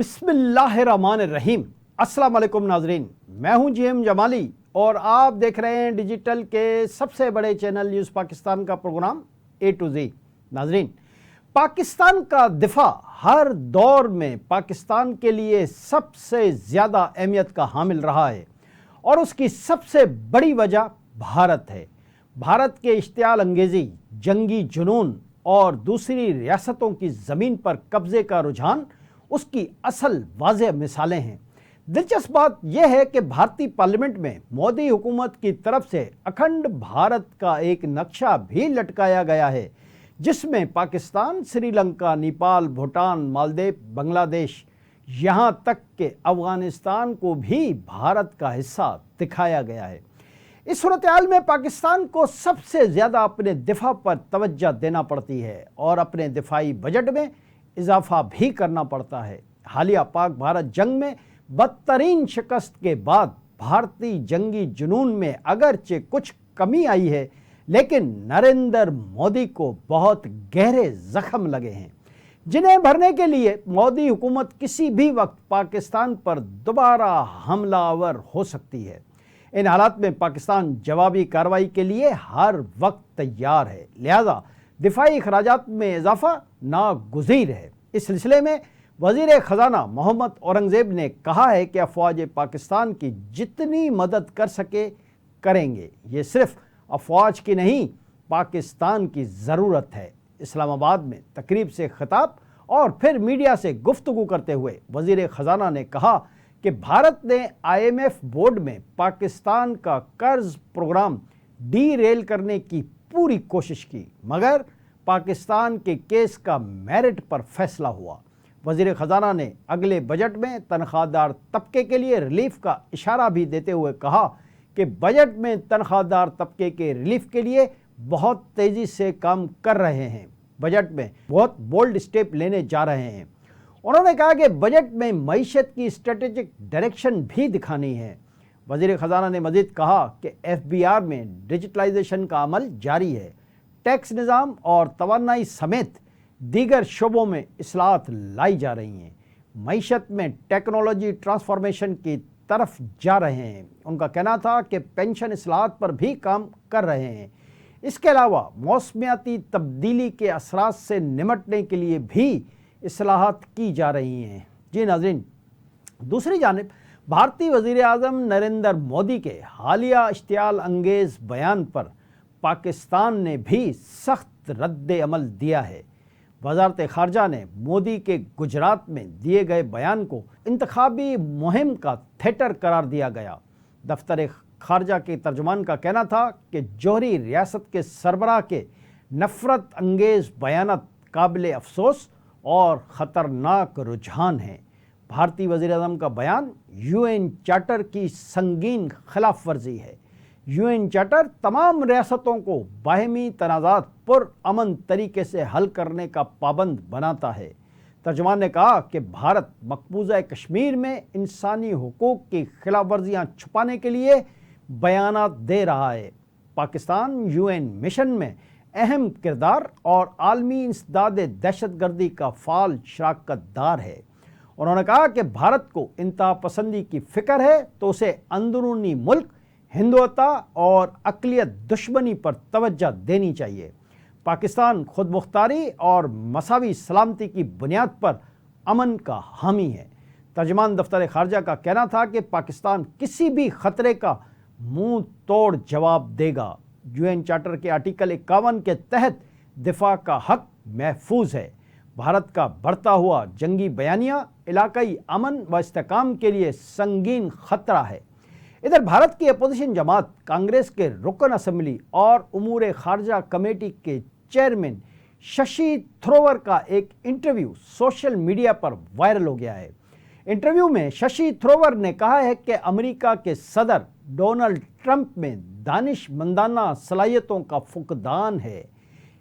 बिस्मिल्लाहिर्रहमानिर्रहीम। अस्सलाम वालेकुम नाजरीन, मैं हूं जीएम जमाली और आप देख रहे हैं डिजिटल के सबसे बड़े चैनल न्यूज़ पाकिस्तान का प्रोग्राम ए टू जी। नाजरीन, पाकिस्तान का दिफा हर दौर में पाकिस्तान के लिए सबसे ज़्यादा अहमियत का हामिल रहा है और उसकी सबसे बड़ी वजह भारत है। भारत के इश्तियाल अंगेज़ी, जंगी जुनून और दूसरी रियासतों की ज़मीन पर कब्ज़े का रुझान उसकी असल वाज़ेह मिसालें हैं। दिलचस्प बात यह है कि भारतीय पार्लियामेंट में मोदी हुकूमत की तरफ से अखंड भारत का एक नक्शा भी लटकाया गया है, जिसमें पाकिस्तान, श्रीलंका, नेपाल, भूटान, मालदीव, बांग्लादेश, यहाँ तक कि अफ़गानिस्तान को भी भारत का हिस्सा दिखाया गया है। इस सूरत-ए-हाल में पाकिस्तान को सबसे ज़्यादा अपने दिफा पर तवज्जो देना पड़ती है और अपने दिफाई बजट में इजाफा भी करना पड़ता है। हालिया पाक भारत जंग में बदतरीन शिकस्त के बाद भारतीय जंगी जुनून में अगरचे कुछ कमी आई है, लेकिन नरेंद्र मोदी को बहुत गहरे जख्म लगे हैं, जिन्हें भरने के लिए मोदी हुकूमत किसी भी वक्त पाकिस्तान पर दोबारा हमलावर हो सकती है। इन हालात में पाकिस्तान जवाबी कार्रवाई के लिए हर वक्त तैयार है, लिहाजा दिफाई अखराजात में इजाफा नागुज़ीर है। इस सिलसिले में वज़ीर ख़ज़ाना मोहम्मद औरंगज़ेब ने कहा है कि अफ़वाज पाकिस्तान की जितनी मदद कर सके करेंगे। ये सिर्फ अफ़वाज की नहीं, पाकिस्तान की ज़रूरत है। इस्लामाबाद में तकरीब से ख़िताब और फिर मीडिया से गुफ्तगू करते हुए वज़ीर ख़ज़ाना ने कहा कि भारत ने IMF बोर्ड में पाकिस्तान का कर्ज प्रोग्राम डीरेल करने की पूरी कोशिश की, मगर पाकिस्तान के केस का मेरिट पर फैसला हुआ। वज़ीर ख़ज़ाना ने अगले बजट में तनख्वाहदार तबके के लिए रिलीफ का इशारा भी देते हुए कहा कि बजट में तनख्वाहदार तबके के रिलीफ के लिए बहुत तेज़ी से काम कर रहे हैं, बजट में बहुत बोल्ड स्टेप लेने जा रहे हैं। उन्होंने कहा कि बजट में मईशत की स्ट्रेटेजिक डायरेक्शन भी दिखानी है। वज़ीर ख़ज़ाना ने मज़ीद कहा कि FBR में डिजिटलाइजेशन का अमल जारी है, टैक्स निज़ाम और तवानाई समेत दीगर शोबों में इस्लाहत लाई जा रही हैं, मईशत में टेक्नोलॉजी ट्रांसफॉर्मेशन की तरफ जा रहे हैं। उनका कहना था कि पेंशन इस्लाहत पर भी काम कर रहे हैं। इसके अलावा मौसमियाती तब्दीली के असरात से निमटने के लिए भी इस्लाहत की जा रही हैं। जी नाज़रीन, दूसरी जानिब भारतीय वज़ीर आज़म नरेंद्र मोदी के हालिया इश्तियाल अंगेज़ बयान पर पाकिस्तान ने भी सख्त रद्द अमल दिया है। वज़ारत ख़ारजा ने मोदी के गुजरात में दिए गए बयान को इंतखाबी मुहिम का थिएटर करार दिया गया। दफ्तर ख़ारजा के तर्जुमान का कहना था कि जौहरी रियासत के सरबराह के नफ़रत अंगेज़ बयानात काबिल अफसोस और ख़तरनाक रुझान हैं। भारतीय वज़ीर आज़म का बयान UN चार्टर की संगीन खिलाफ वर्जी है। UN चार्टर तमाम रियासतों को बाहमी तनाज़ात पुरअमन तरीके से हल करने का पाबंद बनाता है। तर्जुमान ने कहा कि भारत मकबूजा कश्मीर में इंसानी हुकूक की खिलाफ वर्जियाँ छुपाने के लिए बयानात दे रहा है। पाकिस्तान UN मिशन में अहम किरदार और आलमी इंसदाद दहशतगर्दी का फ़ाल शराकतदार है। उन्होंने कहा कि भारत को इंतहा पसंदी की फ़िक्र है तो उसे अंदरूनी मुल्क, हिंदुत्व और अक़लियत दुश्मनी पर तवज्जो देनी चाहिए। पाकिस्तान खुद मुख्तारी और मसावी सलामती की बुनियाद पर अमन का हामी है। तर्जुमान दफ्तर ख़ारजा का कहना था कि पाकिस्तान किसी भी ख़तरे का मुंह तोड़ जवाब देगा। UN चार्टर के आर्टिकल 51 के तहत दिफा का हक महफूज है। भारत का बढ़ता हुआ जंगी बयानिया इलाकाई अमन व इस्तेकाम के लिए संगीन खतरा है। इधर भारत की अपोजिशन जमात कांग्रेस के रुकन असम्बली और उमूर खारजा कमेटी के चेयरमैन शशि थरूर का एक इंटरव्यू सोशल मीडिया पर वायरल हो गया है। इंटरव्यू में शशि थरूर ने कहा है कि अमेरिका के सदर डोनाल्ड ट्रंप में दानिशमंदाना सलाहियतों का फुकदान है।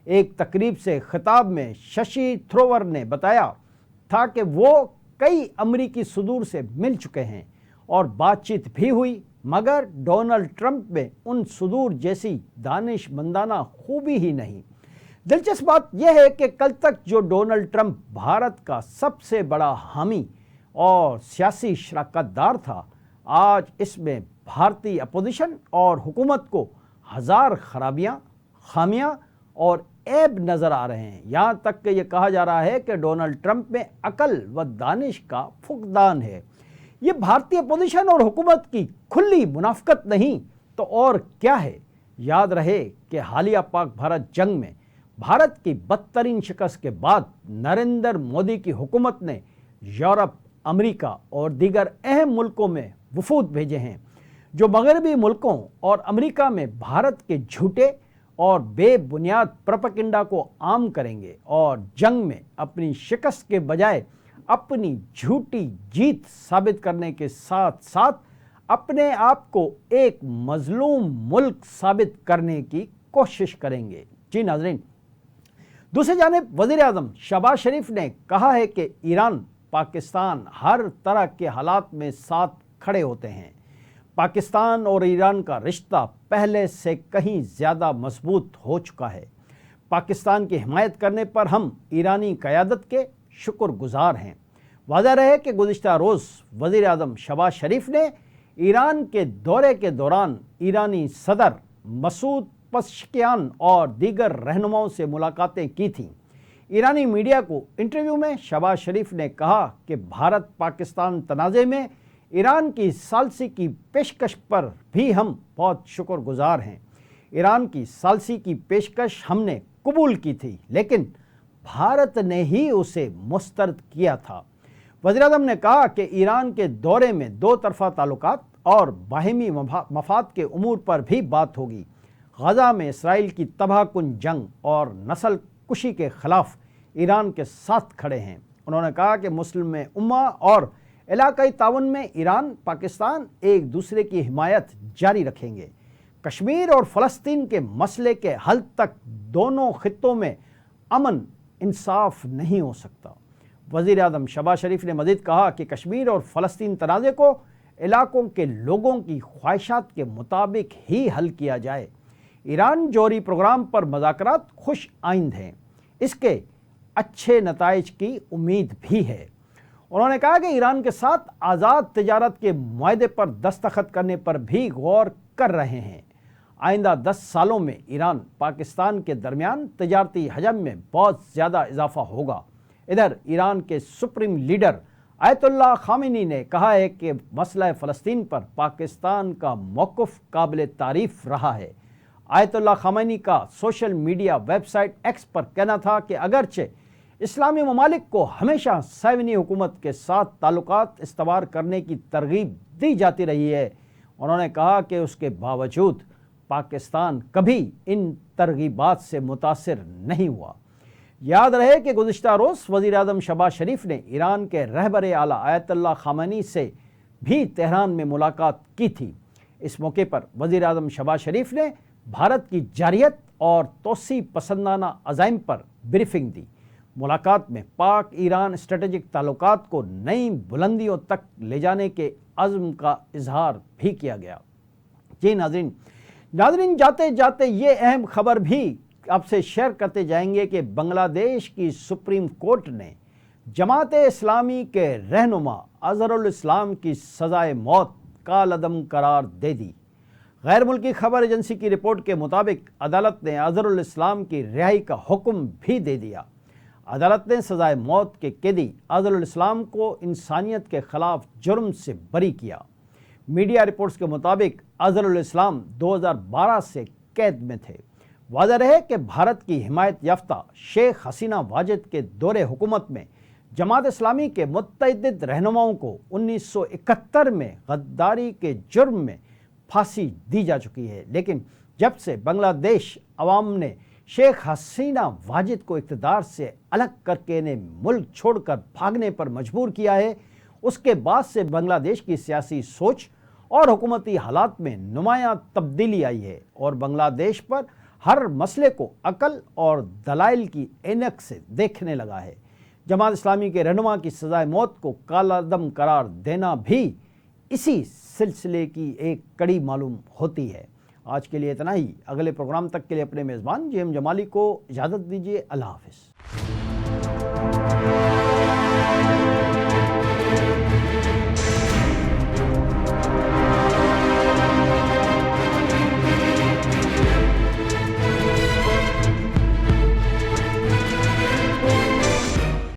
एक तकरीब से खिताब में शशि थरूर ने बताया था कि वो कई अमरीकी सदूर से मिल चुके हैं और बातचीत भी हुई, मगर डोनाल्ड ट्रंप में उन सदूर जैसी दानिशमंदाना खूबी ही नहीं। दिलचस्प बात यह है कि कल तक जो डोनाल्ड ट्रंप भारत का सबसे बड़ा हामी اور سیاسی شراکت دار تھا، آج اس میں بھارتی اپوزیشن اور حکومت کو ہزار خرابیاں، خامیاں اور عیب نظر آ رہے ہیں۔ یہاں تک کہ یہ کہا جا رہا ہے کہ ڈونلڈ ٹرمپ میں عقل و دانش کا فقدان ہے۔ یہ بھارتی اپوزیشن اور حکومت کی کھلی منافقت نہیں تو اور کیا ہے؟ یاد رہے کہ حالیہ پاک بھارت جنگ میں بھارت کی بدترین شکست کے بعد نریندر مودی کی حکومت نے یورپ، امریکہ اور دیگر اہم ملکوں میں وفود بھیجے ہیں، جو مغربی ملکوں اور امریکہ میں بھارت کے جھوٹے اور بے بنیاد پروپیگنڈا کو عام کریں گے اور جنگ میں اپنی شکست کے بجائے اپنی جھوٹی جیت ثابت کرنے کے ساتھ ساتھ اپنے آپ کو ایک مظلوم ملک ثابت کرنے کی کوشش کریں گے۔ جی ناظرین، دوسری جانب وزیر اعظم شہباز شریف نے کہا ہے کہ ایران پاکستان ہر طرح کے حالات میں ساتھ کھڑے ہوتے ہیں۔ پاکستان اور ایران کا رشتہ پہلے سے کہیں زیادہ مضبوط ہو چکا ہے۔ پاکستان کی حمایت کرنے پر ہم ایرانی قیادت کے شکر گزار ہیں۔ واضح رہے کہ گزشتہ روز وزیر اعظم شہباز شریف نے ایران کے دورے کے دوران ایرانی صدر مسعود پزشکیان اور دیگر رہنماؤں سے ملاقاتیں کی تھیں۔ ایرانی میڈیا کو انٹرویو میں شہباز شریف نے کہا کہ بھارت پاکستان تنازع میں ایران کی ثالثی کی پیشکش پر بھی ہم بہت شکر گزار ہیں۔ ایران کی ثالثی کی پیشکش ہم نے قبول کی تھی، لیکن بھارت نے ہی اسے مسترد کیا تھا۔ وزیر اعظم نے کہا کہ ایران کے دورے میں دو طرفہ تعلقات اور باہمی مفاد کے امور پر بھی بات ہوگی۔ غزہ میں اسرائیل کی تباہ کن جنگ اور نسل کشی کے خلاف ایران کے ساتھ کھڑے ہیں۔ انہوں نے کہا کہ مسلم امہ اور علاقائی تعاون میں ایران پاکستان ایک دوسرے کی حمایت جاری رکھیں گے۔ کشمیر اور فلسطین کے مسئلے کے حل تک دونوں خطوں میں امن انصاف نہیں ہو سکتا۔ وزیر اعظم شہباز شریف نے مزید کہا کہ کشمیر اور فلسطین تنازع کو علاقوں کے لوگوں کی خواہشات کے مطابق ہی حل کیا جائے۔ ایران جوہری پروگرام پر مذاکرات خوش آئند ہیں، اس کے اچھے نتائج کی امید بھی ہے۔ انہوں نے کہا کہ ایران کے ساتھ آزاد تجارت کے معاہدے پر دستخط کرنے پر بھی غور کر رہے ہیں۔ آئندہ 10 سالوں میں ایران پاکستان کے درمیان تجارتی حجم میں بہت زیادہ اضافہ ہوگا۔ ادھر ایران کے سپریم لیڈر آیت اللہ خامنی نے کہا ہے کہ مسئلہ فلسطین پر پاکستان کا موقف قابل تعریف رہا ہے۔ آیت اللہ خامنی کا social media website X پر کہنا تھا کہ اگرچہ اسلامی ممالک کو ہمیشہ صہیونی حکومت کے ساتھ تعلقات استوار کرنے کی ترغیب دی جاتی رہی ہے، انہوں نے کہا کہ اس کے باوجود پاکستان کبھی ان ترغیبات سے متاثر نہیں ہوا۔ یاد رہے کہ گزشتہ روز وزیر اعظم شہباز شریف نے ایران کے رہبر اعلیٰ آیت اللہ خامنی سے بھی تہران میں ملاقات کی تھی۔ اس موقع پر وزیر اعظم شہباز شریف نے بھارت کی جارحیت اور توسیع پسندانہ عزائم پر بریفنگ دی۔ ملاقات میں پاک ایران اسٹریٹجک تعلقات کو نئی بلندیوں تک لے جانے کے عزم کا اظہار بھی کیا گیا۔ جی ناظرین، جاتے جاتے یہ اہم خبر بھی آپ سے شیئر کرتے جائیں گے کہ بنگلہ دیش کی سپریم کورٹ نے جماعت اسلامی کے رہنما اظہر الاسلام کی سزائے موت کالعدم قرار دے دی۔ غیر ملکی خبر ایجنسی کی رپورٹ کے مطابق عدالت نے اظہر الاسلام کی رہائی کا حکم بھی دے دیا۔ عدالت نے سزائے موت کے قیدی اظہر الاسلام کو انسانیت کے خلاف جرم سے بری کیا۔ میڈیا رپورٹس کے مطابق اظہر الاسلام 2012 سے قید میں تھے۔ واضح رہے کہ بھارت کی حمایت یافتہ شیخ حسینہ واجد کے دور حکومت میں جماعت اسلامی کے متعدد رہنماؤں کو 1971 میں غداری کے جرم میں پھانسی دی جا چکی ہے، لیکن جب سے بنگلہ دیش عوام نے شیخ حسینہ واجد کو اقتدار سے الگ کر کے انہیں ملک چھوڑ کر بھاگنے پر مجبور کیا ہے، اس کے بعد سے بنگلہ دیش کی سیاسی سوچ اور حکومتی حالات میں نمایاں تبدیلی آئی ہے اور بنگلہ دیش پر ہر مسئلے کو عقل اور دلائل کی عینک سے دیکھنے لگا ہے۔ جماعت اسلامی کے رہنما کی سزائے موت کو کالعدم قرار دینا بھی اسی سلسلے کی ایک کڑی معلوم ہوتی ہے۔ آج کے لیے اتنا ہی۔ اگلے پروگرام تک کے لیے اپنے میزبان جی ایم جمالی کو اجازت دیجیے۔ اللہ حافظ۔